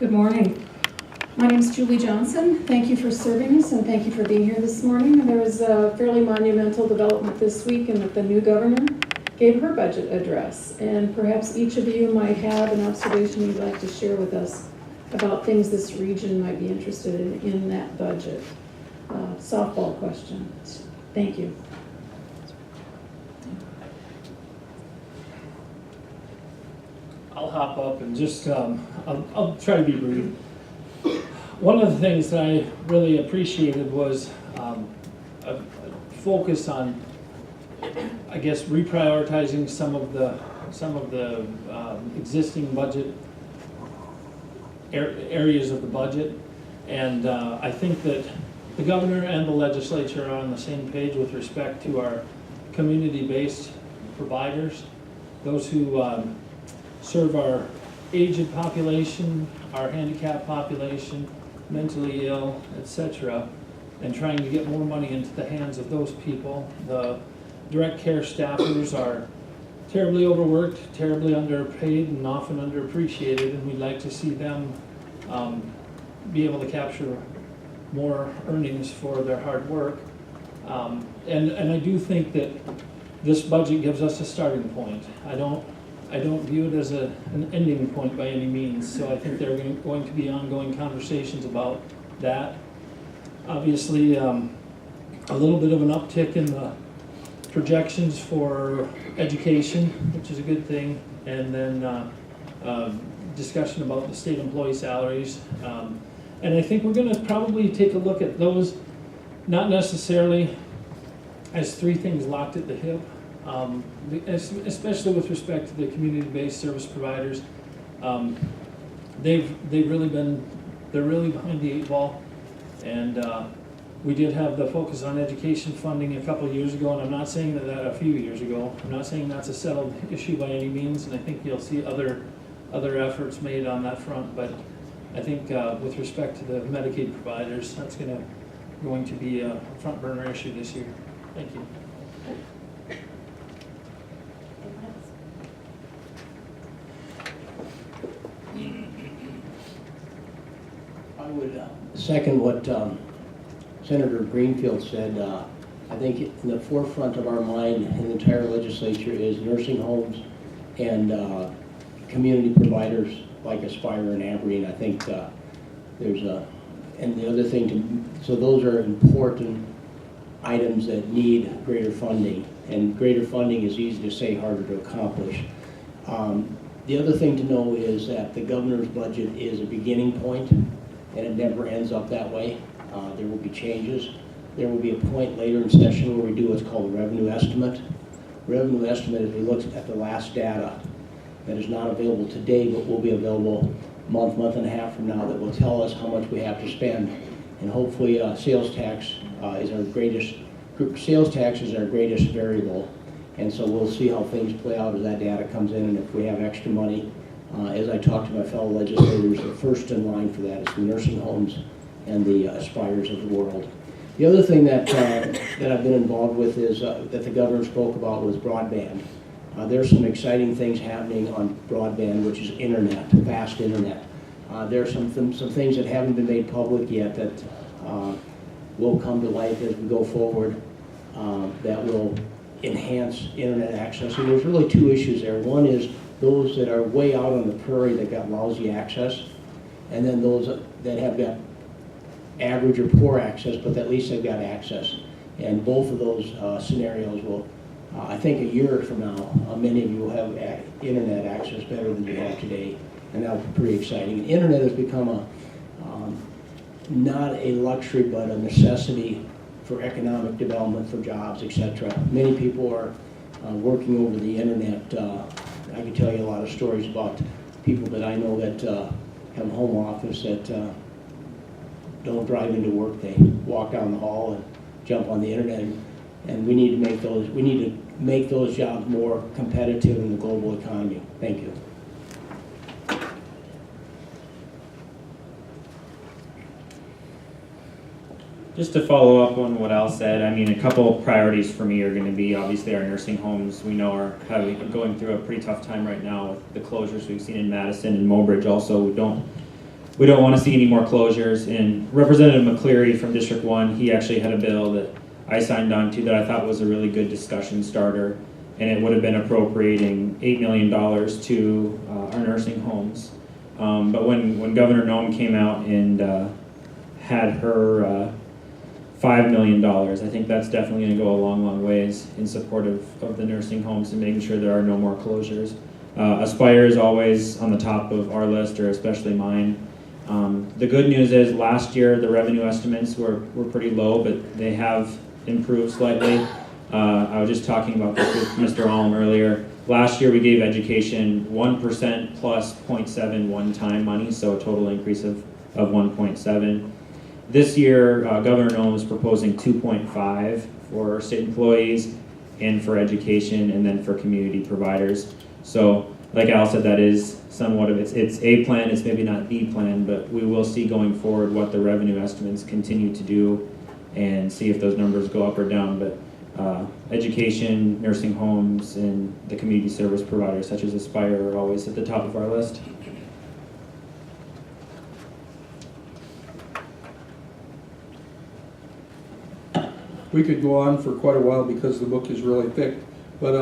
Good morning. My name is Julie Johnson. Thank you for serving us and thank you for being here this morning. There was a fairly monumental development this week in that the new governor gave her budget address, and perhaps each of you might have an observation you'd like to share with us about things this region might be interested in that budget. Softball question. Thank you. I'll hop up and just, I'll try to be brief. One of the things that I really appreciated was a focus on, I guess, reprioritizing some of the existing budget areas of the budget. And I think that the governor and the legislature are on the same page with respect to our community-based providers, those who serve our aged population, our handicapped population, mentally ill, etc., and trying to get more money into the hands of those people. The direct care staffers are terribly overworked, terribly underpaid, and often underappreciated, and we'd like to see them be able to capture more earnings for their hard work. And I do think that this budget gives us a starting point. I don't view it as an ending point by any means, so I think there are going to be ongoing conversations about that. Obviously, a little bit of an uptick in the projections for education, which is a good thing, and then discussion about the state employee salaries. And I think we're going to probably take a look at those, not necessarily as three things locked at the hip, especially with respect to the community-based service providers. They're really behind the eight ball, and we did have the focus on education funding a couple of years ago, and I'm not saying that a few years ago. I'm not saying that's a settled issue by any means, and I think you'll see other efforts made on that front. But I think with respect to the Medicaid providers, that's going to be a front burner issue this year. Thank you. I would second what Senator Greenfield said. I think in the forefront of our mind in the entire legislature is nursing homes and community providers like Aspire and Aberreen. I think there's and the other thing so those are important items that need greater funding, and greater funding is easy to say, harder to accomplish. The other thing to know is that the governor's budget is a beginning point, and it never ends up that way. There will be changes. There will be a point later in session where we do what's called a revenue estimate. Revenue estimate is we look at the last data that is not available today, but will be available a month and a half from now, that will tell us how much we have to spend. And hopefully sales tax is our greatest variable. And so we'll see how things play out as that data comes in, and if we have extra money. As I talk to my fellow legislators, the first in line for that is the nursing homes and the Aspires of the world. The other thing that I've been involved with is that the governor spoke about was broadband. There's some exciting things happening on broadband, which is internet, fast internet. There are some things that haven't been made public yet that will come to light as we go forward that will enhance internet access. And there's really two issues there. One is those that are way out on the prairie that got lousy access, and then those that have got average or poor access, but at least they've got access. And both of those scenarios will, I think a year from now, many of you will have internet access better than you have today, and that'll be pretty exciting. And internet has become not a luxury, but a necessity for economic development, for jobs, etc. Many people are working over the internet. I can tell you a lot of stories about people that I know that have a home office that don't drive into work. They walk down the hall and jump on the internet. And we need to make those jobs more competitive in the global economy. Thank you. Just to follow up on what Al said, I mean, a couple of priorities for me are going to be obviously our nursing homes. We know are going through a pretty tough time right now with the closures we've seen in Madison and Mobridge. Also, we we don't want to see any more closures. And Representative McCleary from District 1, he actually had a bill that I signed on to that I thought was a really good discussion starter, and it would have been appropriating $8 million to our nursing homes. But when Governor Noem came out and had her $5 million, I think that's definitely going to go a long, long ways in support of the nursing homes and making sure there are no more closures. Aspire is always on the top of our list, or especially mine. The good news is last year the revenue estimates were pretty low, but they have improved slightly. I was just talking about this with Mr. Alm earlier. Last year we gave education 1% plus 0.7 one-time money, so a total increase of 1.7. This year, Governor Noem is proposing 2.5 for state employees and for education, and then for community providers. So, like Al said, that is somewhat of it's a plan. It's maybe not the plan, but we will see going forward what the revenue estimates continue to do, and see if those numbers go up or down. But education, nursing homes, and the community service providers such as Aspire are always at the top of our list. We could go on for quite a while because the book is really thick, but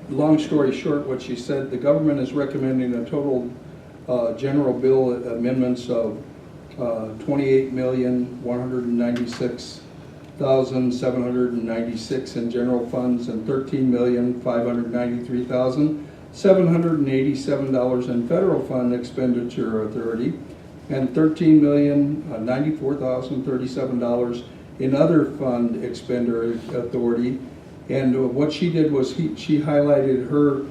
long story short, what she said, the government is recommending a total general bill amendments of $28,196,796 in general funds and $13,593,787 in federal fund expenditure authority and $13,094,037 in other fund expenditure authority. And what she did was she highlighted her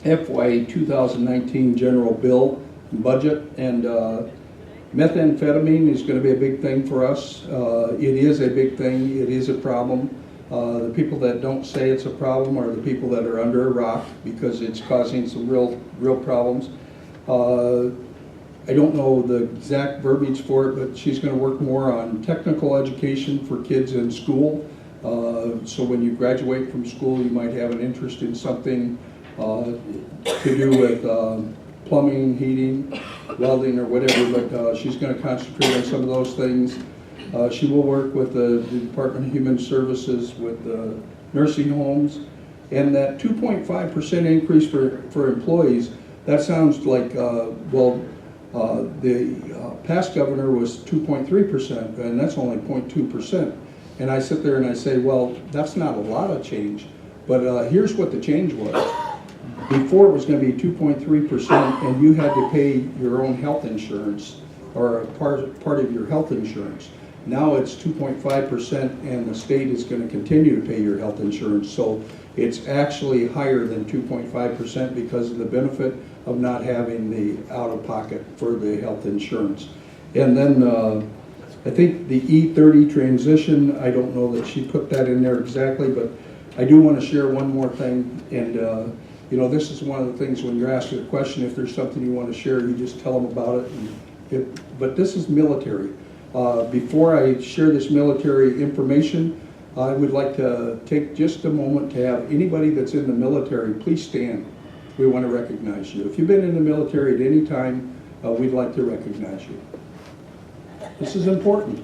FY 2019 general bill budget, and methamphetamine is going to be a big thing for us. It is a big thing. It is a problem. The people that don't say it's a problem are the people that are under a rock, because it's causing some real problems. I don't know the exact verbiage for it, but she's going to work more on technical education for kids in school. So when you graduate from school, you might have an interest in something to do with plumbing, heating, welding, or whatever, but she's going to concentrate on some of those things. She will work with the Department of Human Services, with nursing homes, and that 2.5% increase for employees, that sounds like, the past governor was 2.3%, and that's only 0.2%. And I sit there and I say, well, that's not a lot of change, but here's what the change was. Before it was going to be 2.3%, and you had to pay your own health insurance, or a part of your health insurance. Now it's 2.5%, and the state is going to continue to pay your health insurance. So it's actually higher than 2.5% because of the benefit of not having the out-of-pocket for the health insurance. And then I think the E30 transition, I don't know that she put that in there exactly, but I do want to share one more thing. And you know, this is one of the things when you're asked a question, if there's something you want to share, you just tell them about it. But this is military. Before I share this military information, I would like to take just a moment to have anybody that's in the military, please stand. We want to recognize you. If you've been in the military at any time, we'd like to recognize you. This is important.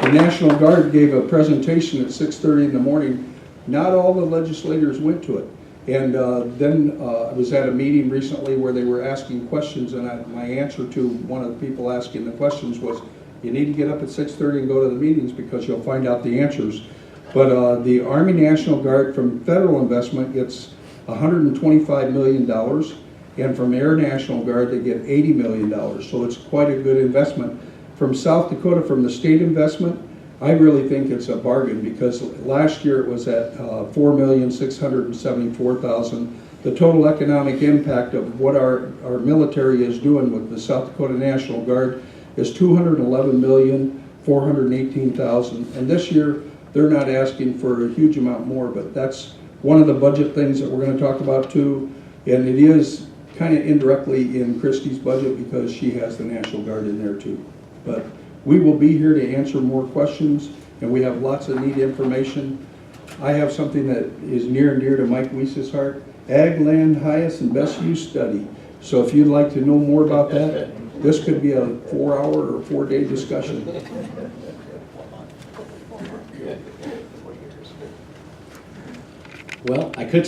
The National Guard gave a presentation at 6:30 in the morning. Not all the legislators went to it. And then I was at a meeting recently where they were asking questions, and my answer to one of the people asking the questions was, you need to get up at 6:30 and go to the meetings because you'll find out the answers. But the Army National Guard from federal investment gets $125 million, and from Air National Guard they get $80 million. So it's quite a good investment. From South Dakota, from the state investment, I really think it's a bargain, because last year it was at $4,674,000. The total economic impact of what our military is doing with the South Dakota National Guard is $211,418,000. And this year they're not asking for a huge amount more, but that's one of the budget things that we're going to talk about too. And it is kind of indirectly in Christie's budget because she has the National Guard in there too. But we will be here to answer more questions, and we have lots of neat information. I have something that is near and dear to Mike Weiss's heart, Ag Land Highest and Best Use Study. So if you'd like to know more about that, this could be a 4-hour or 4-day discussion. Well, I could